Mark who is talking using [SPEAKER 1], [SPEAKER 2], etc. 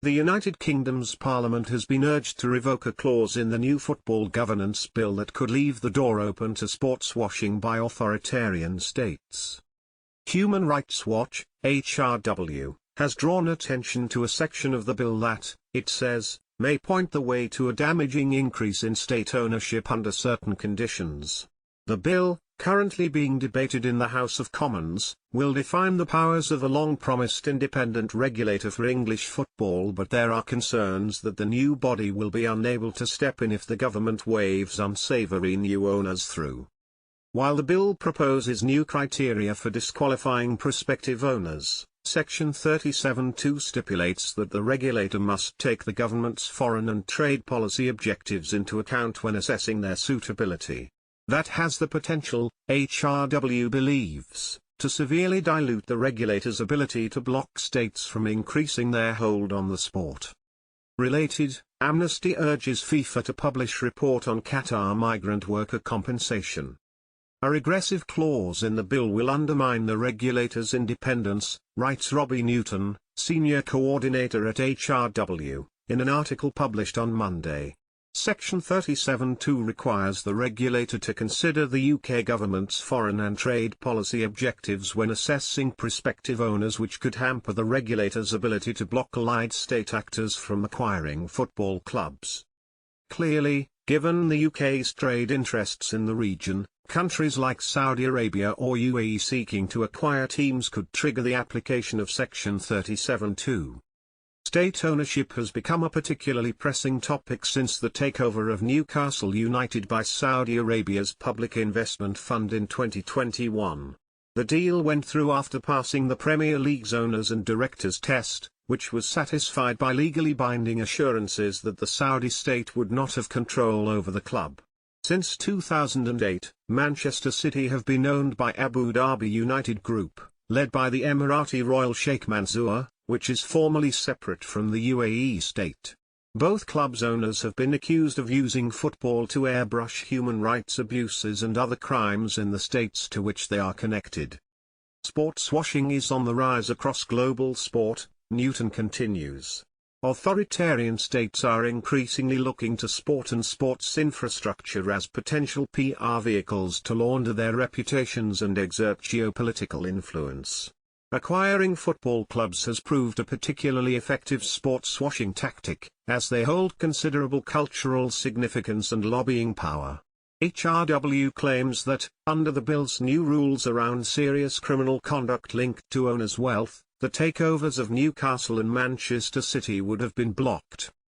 [SPEAKER 1] The United Kingdom's Parliament has been urged to revoke a clause in the new football governance bill that could leave the door open to sports washing by authoritarian states. Human Rights Watch, HRW, has drawn attention to a section of the bill that, it says, may point the way to a damaging increase in state ownership under certain conditions. The bill, currently being debated in the House of Commons, will define the powers of the long-promised independent regulator for English football, but there are concerns that the new body will be unable to step in if the government waves unsavoury new owners through. While the bill proposes new criteria for disqualifying prospective owners, Section 37(2) stipulates that the regulator must take the government's foreign and trade policy objectives into account when assessing their suitability. That has the potential, HRW believes, to severely dilute the regulator's ability to block states from increasing their hold on the sport. Related, Amnesty urges FIFA to publish report on Qatar migrant worker compensation. A regressive clause in the bill will undermine the regulator's independence, writes Robbie Newton, senior coordinator at HRW, in an article published on Monday. Section 37(2) requires the regulator to consider the UK government's foreign and trade policy objectives when assessing prospective owners, which could hamper the regulator's ability to block allied state actors from acquiring football clubs. Clearly, given the UK's trade interests in the region, countries like Saudi Arabia or UAE seeking to acquire teams could trigger the application of Section 37(2). State ownership has become a particularly pressing topic since the takeover of Newcastle United by Saudi Arabia's Public Investment Fund in 2021. The deal went through after passing the Premier League's owners and directors test, which was satisfied by legally binding assurances that the Saudi state would not have control over the club. Since 2008, Manchester City have been owned by Abu Dhabi United Group, led by the Emirati royal Sheikh Mansour, which is formally separate from the UAE state. Both clubs' owners have been accused of using football to airbrush human rights abuses and other crimes in the states to which they are connected. Sports washing is on the rise across global sport, Newton continues. Authoritarian states are increasingly looking to sport and sports infrastructure as potential PR vehicles to launder their reputations and exert geopolitical influence. Acquiring football clubs has proved a particularly effective sports washing tactic, as they hold considerable cultural significance and lobbying power. HRW claims that, under the bill's new rules around serious criminal conduct linked to owners' wealth, the takeovers of Newcastle and Manchester City would have been blocked.